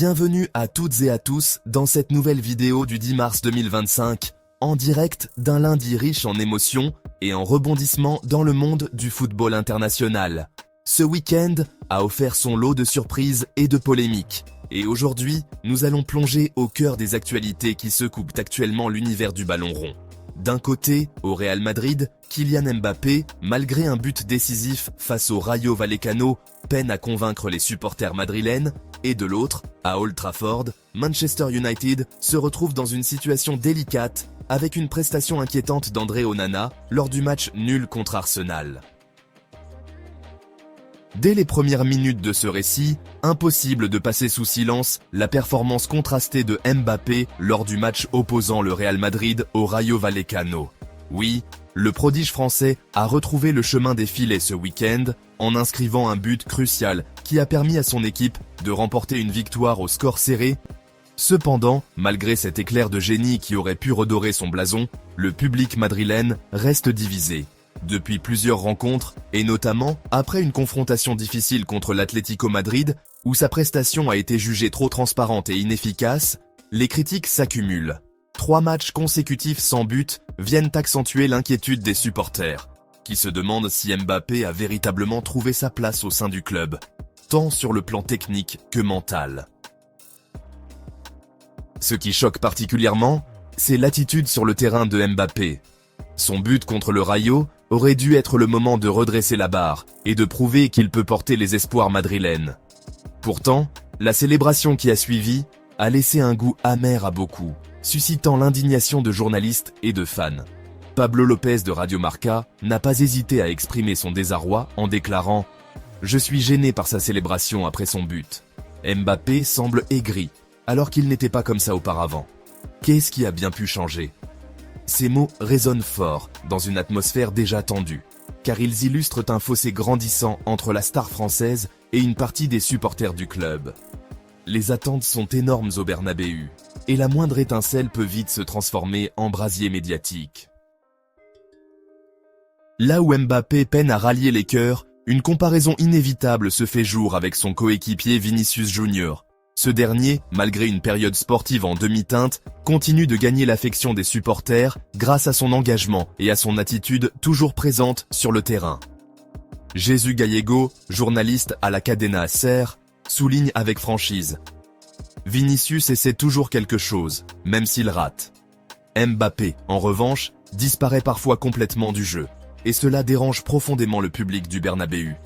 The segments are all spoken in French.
Bienvenue à toutes et à tous dans cette nouvelle vidéo du 10 mars 2025, en direct d'un lundi riche en émotions et en rebondissements dans le monde du football international. Ce week-end a offert son lot de surprises et de polémiques. Et aujourd'hui, nous allons plonger au cœur des actualités qui secouent actuellement l'univers du ballon rond. D'un côté, au Real Madrid, Kylian Mbappé, malgré un but décisif face au Rayo Vallecano, peine à convaincre les supporters madrilènes, et de l'autre, à Old Trafford, Manchester United se retrouve dans une situation délicate avec une prestation inquiétante d'André Onana lors du match nul contre Arsenal. Dès les premières minutes de ce récit, impossible de passer sous silence la performance contrastée de Mbappé lors du match opposant le Real Madrid au Rayo Vallecano. Oui, le prodige français a retrouvé le chemin des filets ce week-end en inscrivant un but crucial qui a permis à son équipe de remporter une victoire au score serré. Cependant, malgré cet éclair de génie qui aurait pu redorer son blason, le public madrilène reste divisé. Depuis plusieurs rencontres, et notamment après une confrontation difficile contre l'Atlético Madrid, où sa prestation a été jugée trop transparente et inefficace, les critiques s'accumulent. 3 matchs consécutifs sans but viennent accentuer l'inquiétude des supporters, qui se demandent si Mbappé a véritablement trouvé sa place au sein du club, tant sur le plan technique que mental. Ce qui choque particulièrement, c'est l'attitude sur le terrain de Mbappé. Son but contre le Rayo aurait dû être le moment de redresser la barre et de prouver qu'il peut porter les espoirs madrilènes. Pourtant, la célébration qui a suivi a laissé un goût amer à beaucoup, suscitant l'indignation de journalistes et de fans. Pablo Lopez de Radio Marca n'a pas hésité à exprimer son désarroi en déclarant « Je suis gêné par sa célébration après son but. Mbappé semble aigri, alors qu'il n'était pas comme ça auparavant. Qu'est-ce qui a bien pu changer ?» Ces mots résonnent fort dans une atmosphère déjà tendue, car ils illustrent un fossé grandissant entre la star française et une partie des supporters du club. Les attentes sont énormes au Bernabéu, et la moindre étincelle peut vite se transformer en brasier médiatique. Là où Mbappé peine à rallier les cœurs, une comparaison inévitable se fait jour avec son coéquipier Vinicius Junior. Ce dernier, malgré une période sportive en demi-teinte, continue de gagner l'affection des supporters grâce à son engagement et à son attitude toujours présente sur le terrain. Jesús Gallego, journaliste à la Cadena SER, souligne avec franchise « Vinicius essaie toujours quelque chose, même s'il rate. Mbappé, en revanche, disparaît parfois complètement du jeu, et cela dérange profondément le public du Bernabéu.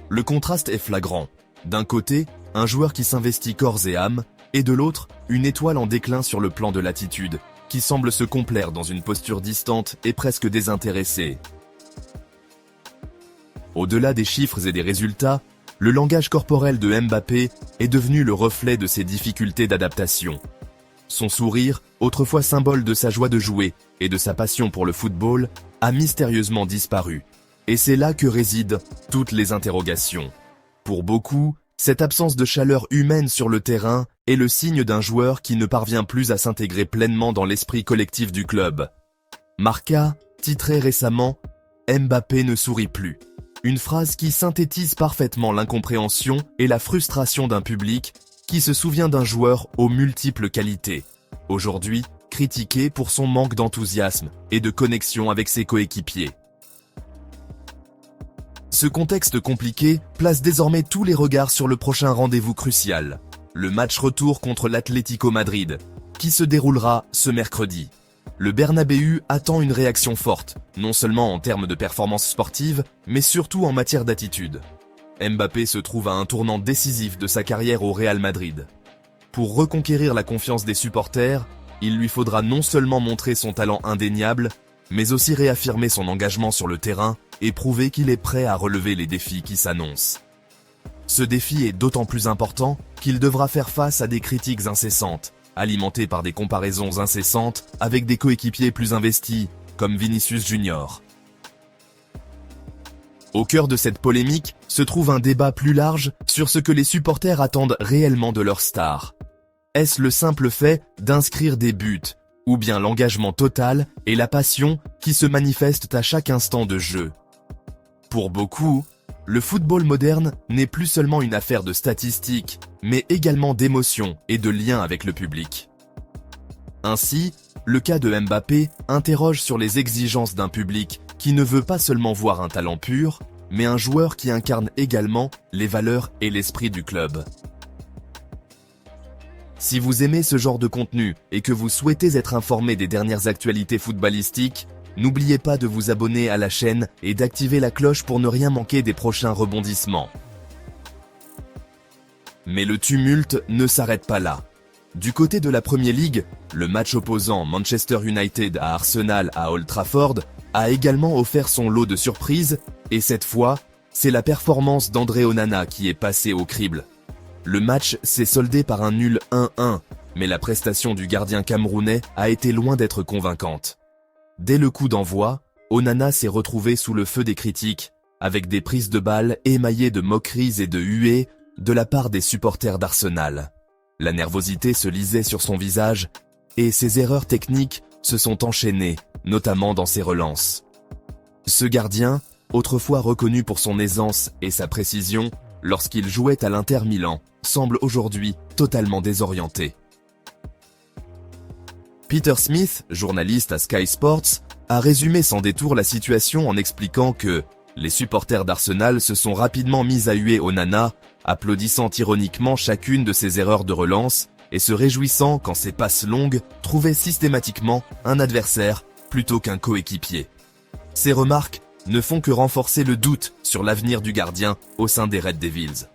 Le contraste est flagrant. D'un côté, un joueur qui s'investit corps et âme, et de l'autre, une étoile en déclin sur le plan de l'attitude, qui semble se complaire dans une posture distante et presque désintéressée. Au-delà des chiffres et des résultats, le langage corporel de Mbappé est devenu le reflet de ses difficultés d'adaptation. Son sourire, autrefois symbole de sa joie de jouer et de sa passion pour le football, a mystérieusement disparu. Et c'est là que résident toutes les interrogations. Pour beaucoup, cette absence de chaleur humaine sur le terrain est le signe d'un joueur qui ne parvient plus à s'intégrer pleinement dans l'esprit collectif du club. Marca titrait récemment « Mbappé ne sourit plus ». Une phrase qui synthétise parfaitement l'incompréhension et la frustration d'un public qui se souvient d'un joueur aux multiples qualités, aujourd'hui critiqué pour son manque d'enthousiasme et de connexion avec ses coéquipiers. Ce contexte compliqué place désormais tous les regards sur le prochain rendez-vous crucial, le match retour contre l'Atlético Madrid, qui se déroulera ce mercredi. Le Bernabéu attend une réaction forte, non seulement en termes de performance sportive, mais surtout en matière d'attitude. Mbappé se trouve à un tournant décisif de sa carrière au Real Madrid. Pour reconquérir la confiance des supporters, il lui faudra non seulement montrer son talent indéniable, mais aussi réaffirmer son engagement sur le terrain et prouver qu'il est prêt à relever les défis qui s'annoncent. Ce défi est d'autant plus important qu'il devra faire face à des critiques incessantes, alimentées par des comparaisons incessantes avec des coéquipiers plus investis, comme Vinicius Junior. Au cœur de cette polémique se trouve un débat plus large sur ce que les supporters attendent réellement de leur star. Est-ce le simple fait d'inscrire des buts, ou bien l'engagement total et la passion qui se manifestent à chaque instant de jeu? Pour beaucoup, Le football moderne n'est plus seulement une affaire de statistiques, mais également d'émotions et de liens avec le public. Ainsi, le cas de Mbappé interroge sur les exigences d'un public qui ne veut pas seulement voir un talent pur, mais un joueur qui incarne également les valeurs et l'esprit du club. Si vous aimez ce genre de contenu et que vous souhaitez être informé des dernières actualités footballistiques, n'oubliez pas de vous abonner à la chaîne et d'activer la cloche pour ne rien manquer des prochains rebondissements. Mais le tumulte ne s'arrête pas là. Du côté de la Premier League, le match opposant Manchester United à Arsenal à Old Trafford a également offert son lot de surprises, et cette fois, c'est la performance d'André Onana qui est passée au crible. Le match s'est soldé par un nul 1-1, mais la prestation du gardien camerounais a été loin d'être convaincante. Dès le coup d'envoi, Onana s'est retrouvé sous le feu des critiques, avec des prises de balles émaillées de moqueries et de huées de la part des supporters d'Arsenal. La nervosité se lisait sur son visage, et ses erreurs techniques se sont enchaînées, notamment dans ses relances. Ce gardien, autrefois reconnu pour son aisance et sa précision, lorsqu'il jouait à l'Inter Milan, semble aujourd'hui totalement désorienté. Peter Smith, journaliste à Sky Sports, a résumé sans détour la situation en expliquant que les supporters d'Arsenal se sont rapidement mis à huer Onana, applaudissant ironiquement chacune de ses erreurs de relance et se réjouissant quand ses passes longues trouvaient systématiquement un adversaire plutôt qu'un coéquipier. Ces remarques ne font que renforcer le doute sur l'avenir du gardien au sein des Red Devils.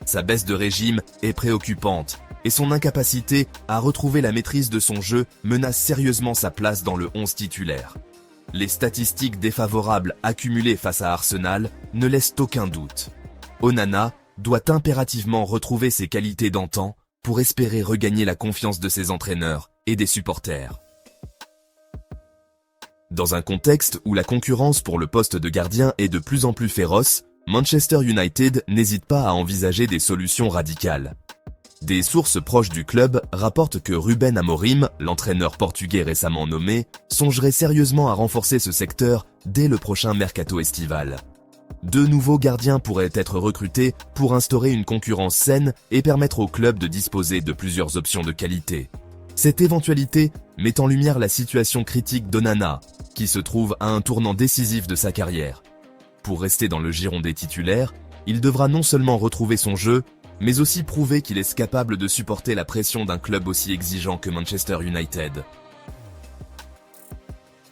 Sa baisse de régime est préoccupante et son incapacité à retrouver la maîtrise de son jeu menace sérieusement sa place dans le 11 titulaire. Les statistiques défavorables accumulées face à Arsenal ne laissent aucun doute. Onana doit impérativement retrouver ses qualités d'antan pour espérer regagner la confiance de ses entraîneurs et des supporters. Dans un contexte où la concurrence pour le poste de gardien est de plus en plus féroce, Manchester United n'hésite pas à envisager des solutions radicales. Des sources proches du club rapportent que Ruben Amorim, l'entraîneur portugais récemment nommé, songerait sérieusement à renforcer ce secteur dès le prochain mercato estival. 2 nouveaux gardiens pourraient être recrutés pour instaurer une concurrence saine et permettre au club de disposer de plusieurs options de qualité. Cette éventualité met en lumière la situation critique d'Onana, qui se trouve à un tournant décisif de sa carrière. Pour rester dans le giron des titulaires, il devra non seulement retrouver son jeu, mais aussi prouver qu'il est capable de supporter la pression d'un club aussi exigeant que Manchester United.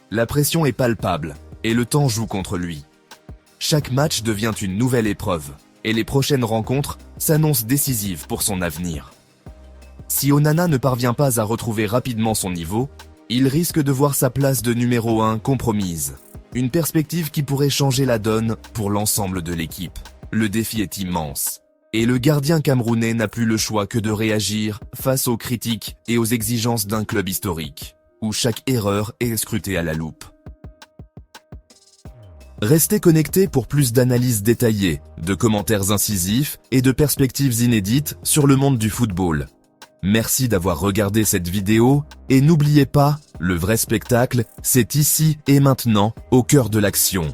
La pression est palpable, et le temps joue contre lui. Chaque match devient une nouvelle épreuve, et les prochaines rencontres s'annoncent décisives pour son avenir. Si Onana ne parvient pas à retrouver rapidement son niveau, il risque de voir sa place de numéro 1 compromise. Une perspective qui pourrait changer la donne pour l'ensemble de l'équipe. Le défi est immense. Et le gardien camerounais n'a plus le choix que de réagir face aux critiques et aux exigences d'un club historique, où chaque erreur est scrutée à la loupe. Restez connectés pour plus d'analyses détaillées, de commentaires incisifs et de perspectives inédites sur le monde du football. Merci d'avoir regardé cette vidéo et n'oubliez pas, le vrai spectacle, c'est ici et maintenant, au cœur de l'action.